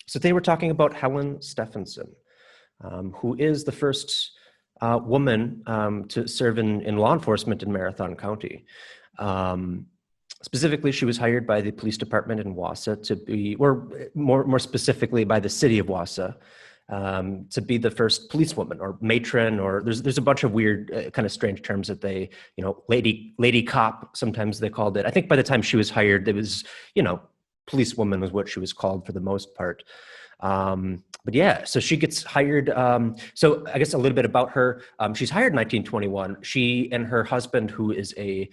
So they were talking about Helen Stephenson, who is the first woman to serve in law enforcement in Marathon County. Specifically, she was hired by the police department in Wausau to be, or more specifically by the City of Wausau, to be the first policewoman or matron, or there's a bunch of weird, kind of strange terms that they, lady cop, sometimes they called it. I think by the time she was hired, it was, policewoman was what she was called for the most part. But yeah, so she gets hired. So I guess a little bit about her. She's hired in 1921. She and her husband, who is a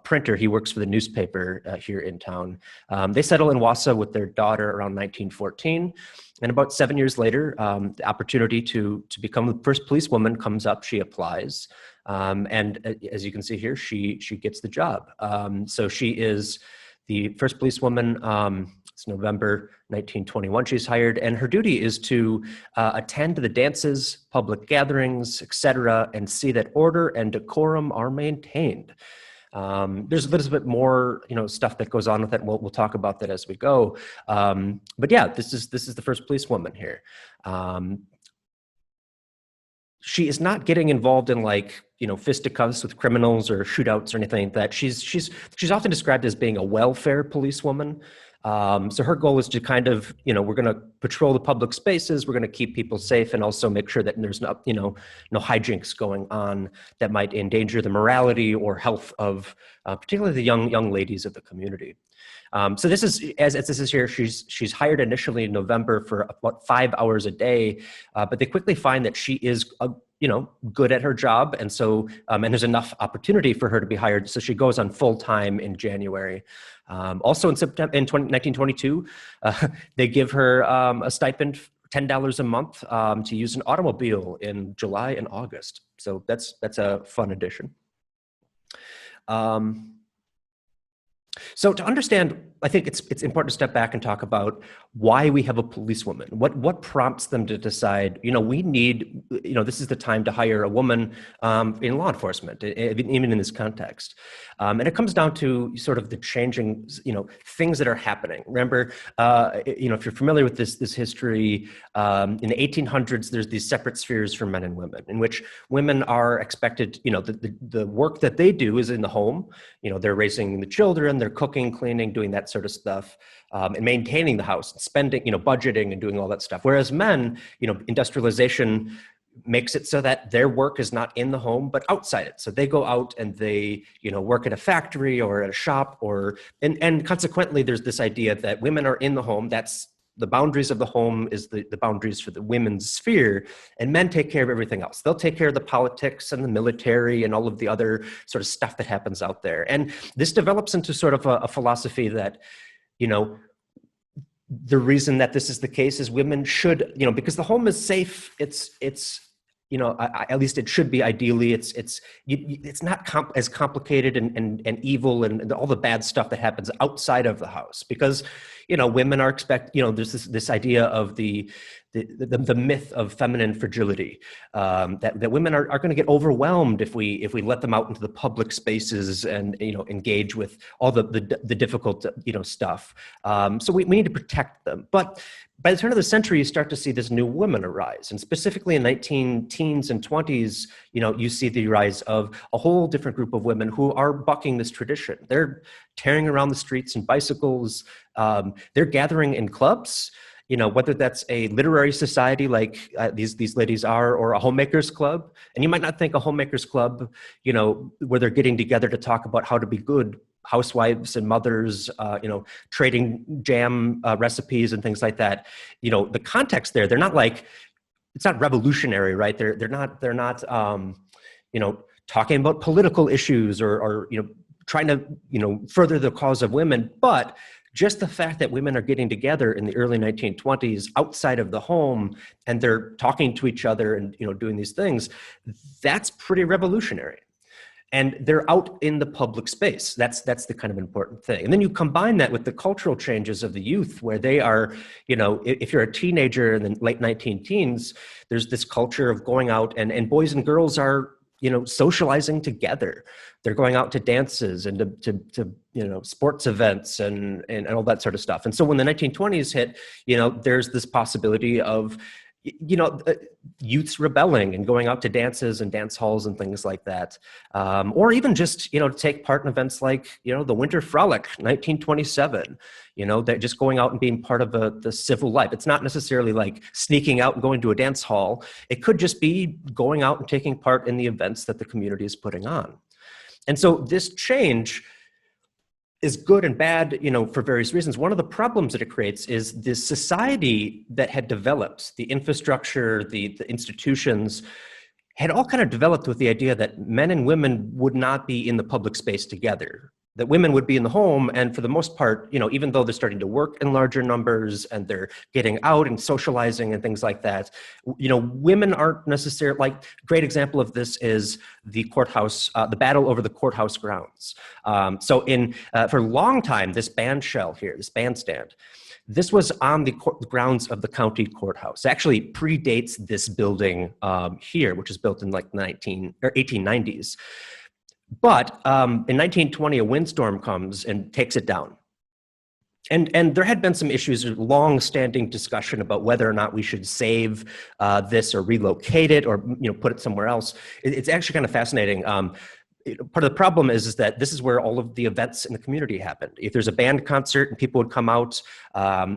printer, he works for the newspaper here in town. They settle in Wausau with their daughter around 1914. And about 7 years later, the opportunity to become the first policewoman comes up. She applies. And as you can see here, she gets the job. So she is the first policewoman. It's November 1921 she's hired, and her duty is to attend to the dances, public gatherings, etc., and see that order and decorum are maintained. There's a little bit more, stuff that goes on with it. We'll talk about that as we go. But yeah, this is the first policewoman here. She is not getting involved in fisticuffs with criminals or shootouts or anything like that. She's often described as being a welfare policewoman. So her goal is to kind of, we're going to patrol the public spaces. We're going to keep people safe and also make sure that there's no hijinks going on that might endanger the morality or health of particularly the young ladies of the community. So this is, as this is here, she's hired initially in November for about 5 hours a day, but they quickly find that she is, good at her job. And so, and there's enough opportunity for her to be hired. So she goes on full time in January. Also in September, 1922, they give her a stipend, $10 a month to use an automobile in July and August. So that's a fun addition. So to understand, I think it's important to step back and talk about why we have a policewoman. What prompts them to decide, we need, this is the time to hire a woman in law enforcement, even in this context. And it comes down to sort of the changing, things that are happening. Remember, if you're familiar with this history, in the 1800s, there's these separate spheres for men and women, in which women are expected, the work that they do is in the home. They're raising the children, they're cooking, cleaning, doing that sort of stuff, and maintaining the house, spending, budgeting and doing all that stuff. Whereas men, industrialization makes it so that their work is not in the home, but outside it. So they go out and they, work at a factory or at a shop and consequently, there's this idea that women are in the home. That's the boundaries of the home is the boundaries for the women's sphere, and men take care of everything else. They'll take care of the politics and the military and all of the other sort of stuff that happens out there. And this develops into sort of a philosophy that, the reason that this is the case is women should, because the home is safe. It's at least it should be ideally. It's not as complicated and evil and all the bad stuff that happens outside of the house, because women are there's this idea of the myth of feminine fragility, that women are going to get overwhelmed if we let them out into the public spaces and engage with all the difficult stuff. So we need to protect them. But by the turn of the century, you start to see this new woman arise, and specifically in 19-teens and 20s, you see the rise of a whole different group of women who are bucking this tradition. They're tearing around the streets in bicycles. They're gathering in clubs. Whether that's a literary society like these ladies are, or a homemakers club. And you might not think a homemakers club, where they're getting together to talk about how to be good housewives and mothers, trading jam recipes and things like that. The context there, they're not it's not revolutionary, right? They're not talking about political issues or trying to, further the cause of women, but just the fact that women are getting together in the early 1920s outside of the home and they're talking to each other and doing these things, that's pretty revolutionary. And they're out in the public space. That's the kind of important thing. And then you combine that with the cultural changes of the youth, where they are, if you're a teenager in the late 19-teens, there's this culture of going out and boys and girls are socializing together. They're going out to dances and to sports events and all that sort of stuff. And so when the 1920s hit, there's this possibility of youths rebelling and going out to dances and dance halls and things like that, or even just to take part in events like the Winter Frolic 1927. They're just going out and being part of the civil life. It's not necessarily like sneaking out and going to a dance hall. It could just be going out and taking part in the events that the community is putting on. And so this change is good and bad, for various reasons. One of the problems that it creates is this society that had developed, the infrastructure, the institutions, had all kind of developed with the idea that men and women would not be in the public space together, that women would be in the home. And for the most part, even though they're starting to work in larger numbers and they're getting out and socializing and things like that, women aren't necessarily, like, great example of this is the courthouse, the battle over the courthouse grounds. So for a long time, this bandstand, this was on the grounds of the county courthouse. It actually predates this building here, which was built in like 1890s. But in 1920, a windstorm comes and takes it down. And there had been some issues, long-standing discussion about whether or not we should save this or relocate it or put it somewhere else. It's actually kind of fascinating. Part of the problem is that this is where all of the events in the community happened. If there's a band concert and people would come out,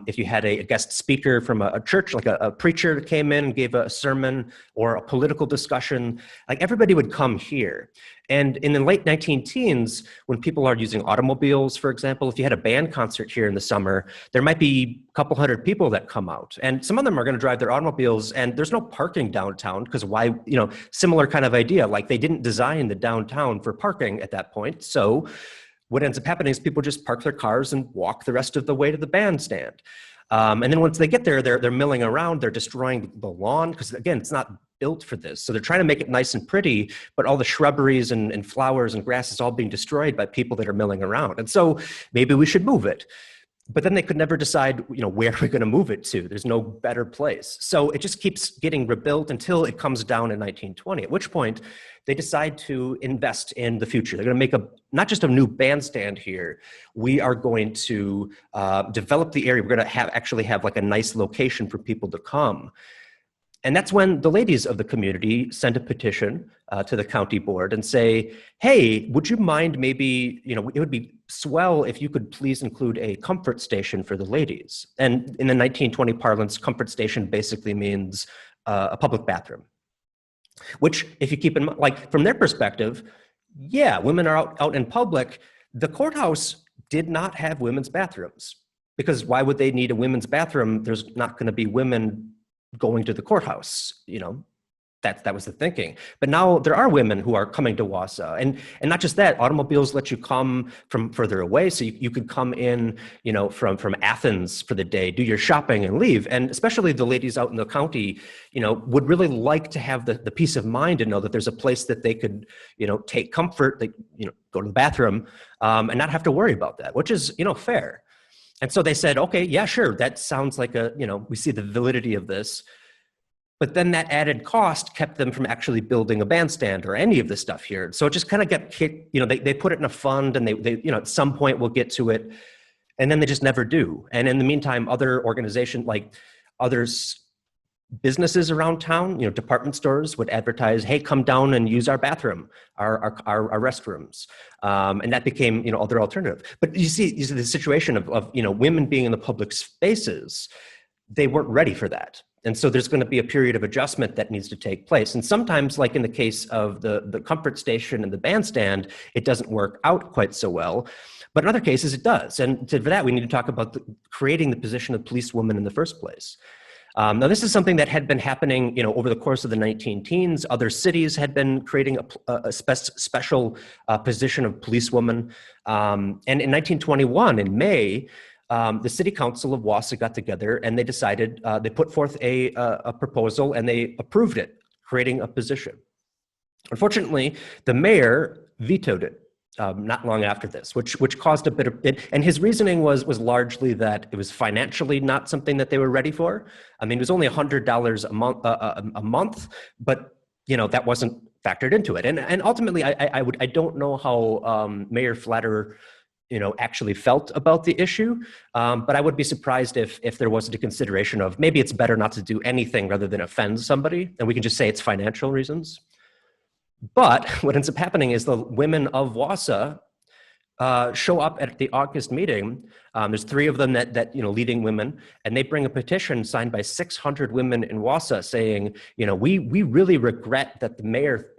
if you had a guest speaker from a church, like a preacher that came in and gave a sermon or a political discussion, like everybody would come here. And in the late 19-teens, when people are using automobiles, for example, if you had a band concert here in the summer, there might be a couple hundred people that come out. And some of them are going to drive their automobiles, and there's no parking downtown, because why, similar kind of idea, like they didn't design the downtown for parking at that point. So what ends up happening is people just park their cars and walk the rest of the way to the bandstand. And then once they get there, they're milling around, they're destroying the lawn, because again, it's not built for this. So they're trying to make it nice and pretty, but all the shrubberies and flowers and grass is all being destroyed by people that are milling around. And so maybe we should move it. But then they could never decide, where are we going to move it to? There's no better place. So it just keeps getting rebuilt until it comes down in 1920, at which point they decide to invest in the future. They're going to make not just a new bandstand here. We are going to develop the area. We're going to actually have like a nice location for people to come. And that's when the ladies of the community send a petition to the county board and say, hey, would you mind maybe, it would be swell if you could please include a comfort station for the ladies. And in the 1920 parlance, comfort station basically means a public bathroom, which if you keep in mind, like from their perspective, yeah, women are out in public. The courthouse did not have women's bathrooms, because why would they need a women's bathroom? There's not going to be women going to the courthouse, that was the thinking. But now there are women who are coming to Wausau, and not just that, automobiles let you come from further away, so you could come in, from Athens for the day, do your shopping and leave. And especially the ladies out in the county, would really like to have the peace of mind to know that there's a place that they could, take comfort, they, go to the bathroom, and not have to worry about that, which is, fair. And so they said, okay, yeah, sure, that sounds like we see the validity of this. But then that added cost kept them from actually building a bandstand or any of this stuff here. So it just kind of got kicked, they put it in a fund, and they at some point we'll get to it. And then they just never do. And in the meantime, other organizations, like others, businesses around town, department stores would advertise, hey, come down and use our bathroom, our restrooms. And that became, other alternative. But you see the situation of women being in the public spaces, they weren't ready for that. And so there's going to be a period of adjustment that needs to take place. And sometimes, like in the case of the comfort station and the bandstand, it doesn't work out quite so well. But in other cases, it does. And for that, we need to talk about creating the position of policewoman in the first place. Now, this is something that had been happening, over the course of the 19-teens. Other cities had been creating a special position of policewoman. And in 1921, in May, the City Council of Wausau got together, and they decided, they put forth a proposal, and they approved it, creating a position. Unfortunately, the mayor vetoed it. Not long after this, which caused a bit of it, and his reasoning was largely that it was financially not something that they were ready for. I mean, it was only $100 a month, but that wasn't factored into it. And ultimately, I don't know how Mayor Flatterer, actually felt about the issue, but I would be surprised if there wasn't a consideration of maybe it's better not to do anything rather than offend somebody, and we can just say it's financial reasons. But what ends up happening is the women of Wausau show up at the August meeting. There's 3 of them that leading women, and they bring a petition signed by 600 women in Wausau saying, we really regret that the mayor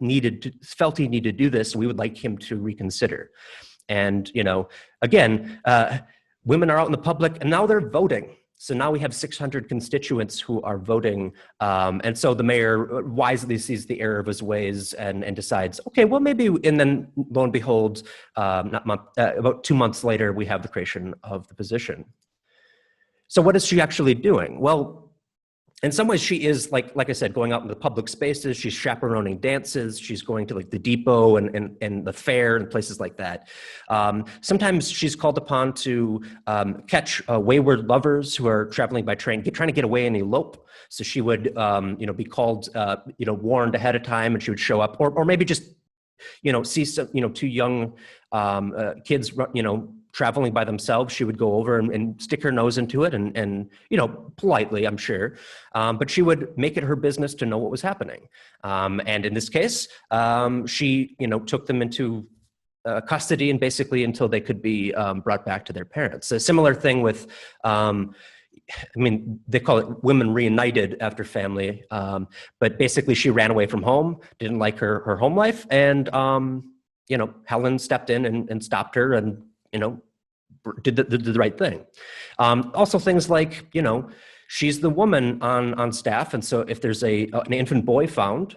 felt he needed to do this. We would like him to reconsider. And again, women are out in the public, and now they're voting. So now we have 600 constituents who are voting. And so the mayor wisely sees the error of his ways and decides, okay, well, maybe, and then lo and behold, about 2 months later, we have the creation of the position. So what is she actually doing? Well, in some ways, she is, like I said, going out in the public spaces. She's chaperoning dances. She's going to the depot and the fair and places like that. Sometimes she's called upon to catch wayward lovers who are traveling by train, trying to get away and elope. So she would, be called, warned ahead of time, and she would show up, or maybe just, see some, 2 young kids, traveling by themselves. She would go over and stick her nose into it and politely, I'm sure. But she would make it her business to know what was happening. And in this case, she, took them into custody and basically until they could be brought back to their parents. A similar thing with, they call it women reunited after family. But basically she ran away from home, didn't like her home life. And, Helen stepped in and stopped her and, did the right thing. Also things like, she's the woman on staff. And so if there's an infant boy found,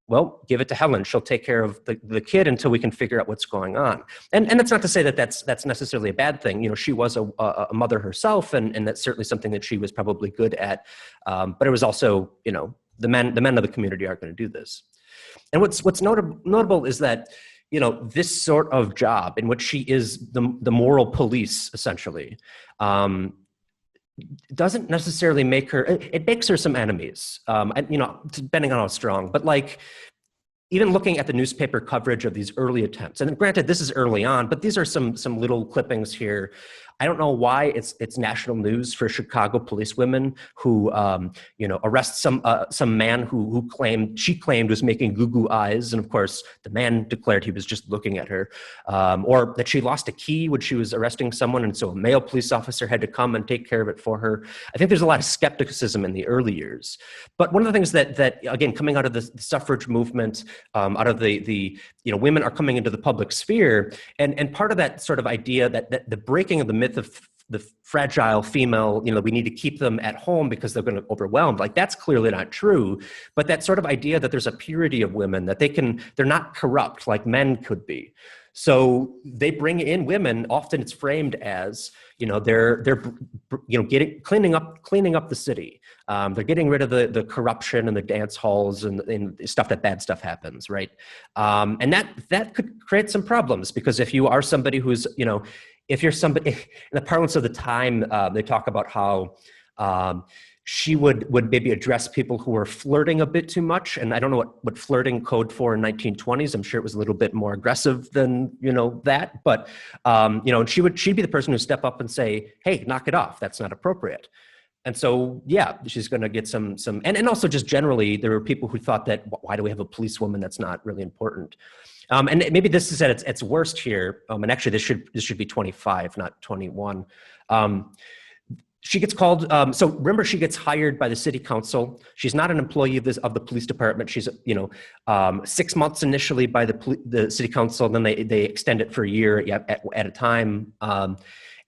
well, give it to Helen. She'll take care of the kid until we can figure out what's going on. And it's not to say that that's necessarily a bad thing. She was a mother herself, and that's certainly something that she was probably good at. But it was also, the men of the community are going to do this. And what's notable is that, this sort of job in which she is the moral police, essentially, doesn't necessarily make her, it makes her some enemies, depending on how strong. But even looking at the newspaper coverage of these early attempts, and granted, this is early on, but these are some little clippings here. I don't know why it's national news for Chicago policewomen who arrest some man who she claimed was making goo-goo eyes, and of course the man declared he was just looking at her, or that she lost a key when she was arresting someone, and so a male police officer had to come and take care of it for her. I think there's a lot of skepticism in the early years. But one of the things that again, coming out of the suffrage movement, out of the women are coming into the public sphere, and part of that sort of idea that the breaking of the myth of the fragile female, we need to keep them at home because they're going to overwhelm. That's clearly not true. But that sort of idea that there's a purity of women, that they're not corrupt like men could be. So they bring in women. Often it's framed as, they're cleaning up the city. They're getting rid of the corruption and the dance halls and stuff that bad stuff happens, right? And that could create some problems, because if you are somebody who's, if you're somebody, in the parlance of the time, they talk about how she would maybe address people who were flirting a bit too much. And I don't know what flirting code for in 1920s. I'm sure it was a little bit more aggressive than, that. But, she'd be the person who step up and say, hey, knock it off. That's not appropriate. And so, yeah, she's going to get some, and also just generally, there were people who thought that, why do we have a policewoman? That's not really important. And maybe this is at its worst here. And actually, this should be 25, not 21. She gets called. So remember, she gets hired by the city council. She's not an employee of the police department. She's 6 months initially by the city council. Then they extend it for a year at a time.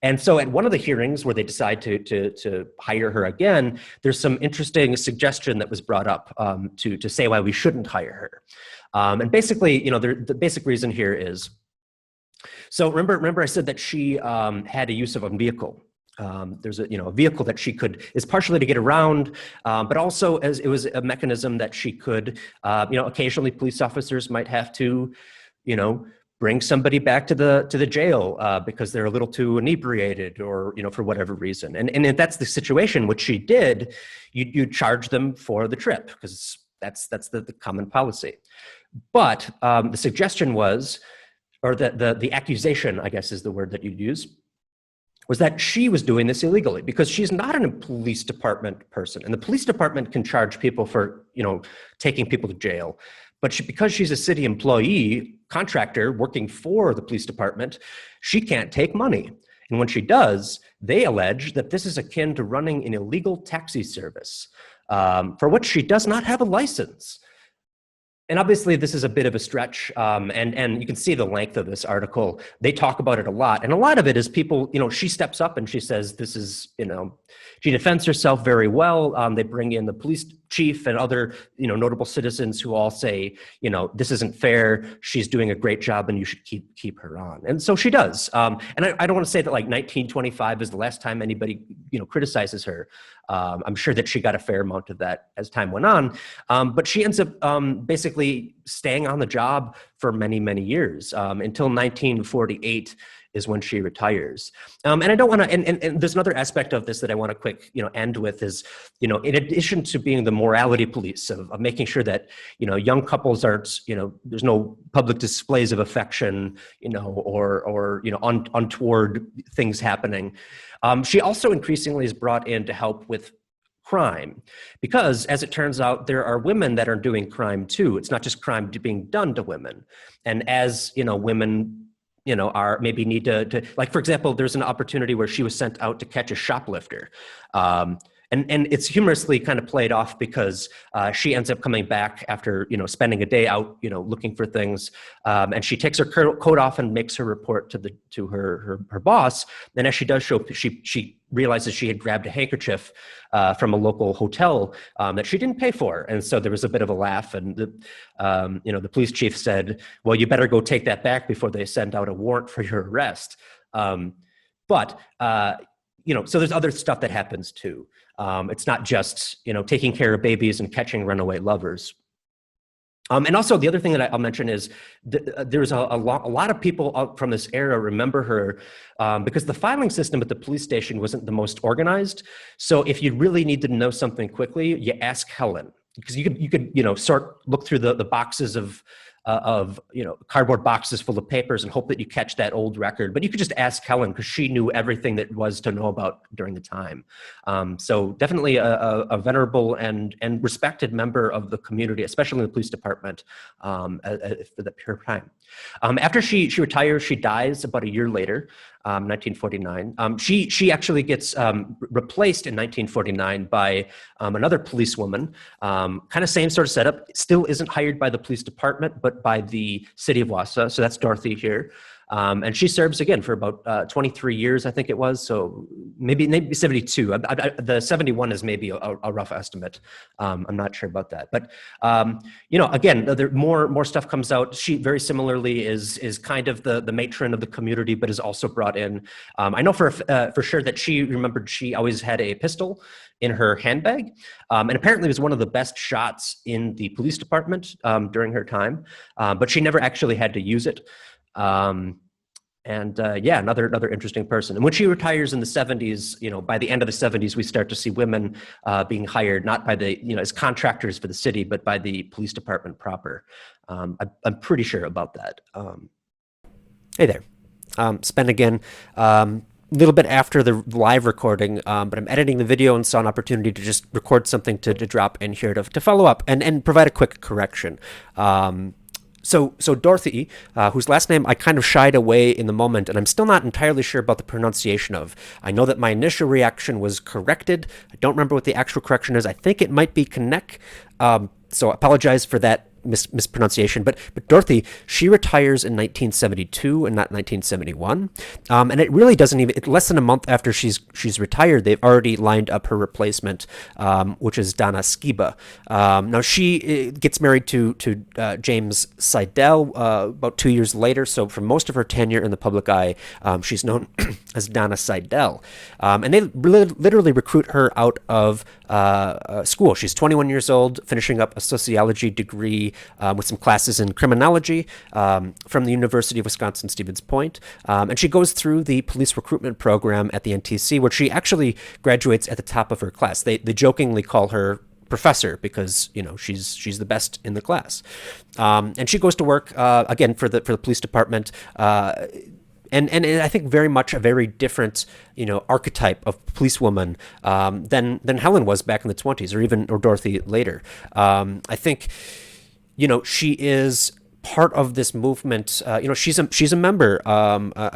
And so at one of the hearings where they decide to hire her again, there's some interesting suggestion that was brought up to say why we shouldn't hire her. And basically, the basic reason here is, so remember I said that she had a use of a vehicle. There's a vehicle that she is partially to get around, but also as it was a mechanism that she could, occasionally police officers might have to, bring somebody back to the jail because they're a little too inebriated or, for whatever reason. And if that's the situation, which she did, you charge them for the trip because that's the common policy. But the suggestion was, or the accusation, I guess is the word that you'd use, was that she was doing this illegally because she's not a police department person. And the police department can charge people for, taking people to jail. But because she's a city employee, contractor working for the police department, she can't take money. And when she does, they allege that this is akin to running an illegal taxi service, for which she does not have a license. And obviously, this is a bit of a stretch, and you can see the length of this article. They talk about it a lot, and a lot of it is people, she steps up and she says, this is, she defends herself very well. They bring in the police chief and other, notable citizens who all say, this isn't fair. She's doing a great job, and you should keep her on. And so she does. And I don't want to say that like 1925 is the last time anybody, criticizes her. I'm sure that she got a fair amount of that as time went on. But she ends up basically staying on the job for many, many years until 1948 is when she retires. And I don't want to, and there's another aspect of this that I want to quick, end with is, in addition to being the morality police of making sure that, young couples aren't, there's no public displays of affection, or untoward things happening. She also increasingly is brought in to help with crime, because as it turns out, there are women that are doing crime too. It's not just crime being done to women. And as, women, are maybe need to, like, for example, there's an opportunity where she was sent out to catch a shoplifter. And it's humorously kind of played off because she ends up coming back after, spending a day out, looking for things. And she takes her coat off and makes her report to her boss. And as she does show, she realizes she had grabbed a handkerchief from a local hotel that she didn't pay for. And so there was a bit of a laugh. And the police chief said, well, you better go take that back before they send out a warrant for your arrest. So there's other stuff that happens too. It's not just, taking care of babies and catching runaway lovers. And also the other thing that I'll mention is there's a lot of people from this era remember her because the filing system at the police station wasn't the most organized. So if you really need to know something quickly, you ask Helen, because you could look through the boxes of cardboard boxes full of papers and hope that you catch that old record. But you could just ask Helen because she knew everything that was to know about during the time. So definitely a venerable and respected member of the community, especially in the police department for that period of time. After she retires, she dies about a year later, 1949. She actually gets replaced in 1949 by another policewoman, kind of same sort of setup, still isn't hired by the police department, but by the City of Wausau. So that's Dorothy here. And she serves again for about 23 years, I think it was. So maybe 72. The 71 is maybe a rough estimate. I'm not sure about that. But again, more stuff comes out. She very similarly is kind of the matron of the community, but is also brought in. I know for sure that she remembered she always had a pistol in her handbag, and apparently was one of the best shots in the police department during her time, but she never actually had to use it. Another interesting person. And when she retires in the 70s, by the end of the 70s, we start to see women being hired, not by the, as contractors for the city, but by the police department proper. I'm pretty sure about that. Hey there. Spen again. A little bit after the live recording, but I'm editing the video and saw an opportunity to just record something to drop in here to follow up and provide a quick correction. So Dorothy, whose last name I kind of shied away in the moment, and I'm still not entirely sure about the pronunciation of. I know that my initial reaction was corrected. I don't remember what the actual correction is. I think it might be Connect. So I apologize for that mispronunciation, but Dorothy, she retires in 1972 and not 1971, and it really doesn't even. Less than a month after she's retired, they've already lined up her replacement, which is Donna Skiba. Now she gets married to James Seidel about 2 years later. So for most of her tenure in the public eye, she's known as Donna Seidel, and they literally recruit her out of school. She's 21 years old, finishing up a sociology degree with some classes in criminology from the University of Wisconsin-Stevens Point. And she goes through the police recruitment program at the NTC, where she actually graduates at the top of her class. They jokingly call her professor because she's the best in the class, and she goes to work again for the police department. And I think very much a very different, archetype of policewoman than Helen was back in the 20s, or Dorothy later. I think, she is part of this movement. She's a member,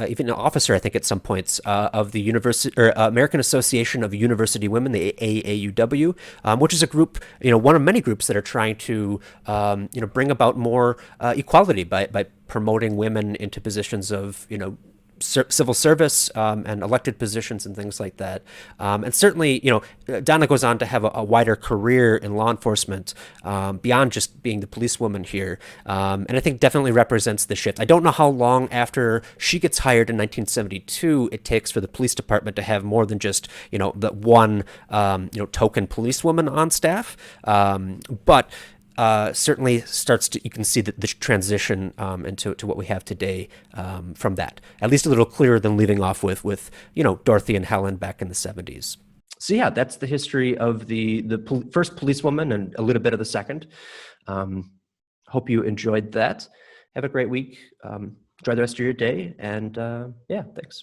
even an officer, I think, at some points of the University or American Association of University Women, the AAUW, which is a group, one of many groups that are trying to, bring about more equality by promoting women into positions of, civil service and elected positions and things like that. And certainly, Donna goes on to have a wider career in law enforcement beyond just being the policewoman here. And I think definitely represents the shift. I don't know how long after she gets hired in 1972 it takes for the police department to have more than just, the one, token policewoman on staff. But certainly you can see that the transition into what we have today from that, at least a little clearer than leaving off with Dorothy and Helen back in the 70s. So yeah, that's the history of the first policewoman and a little bit of the second. Hope you enjoyed that. Have a great week. Enjoy the rest of your day. And yeah, thanks.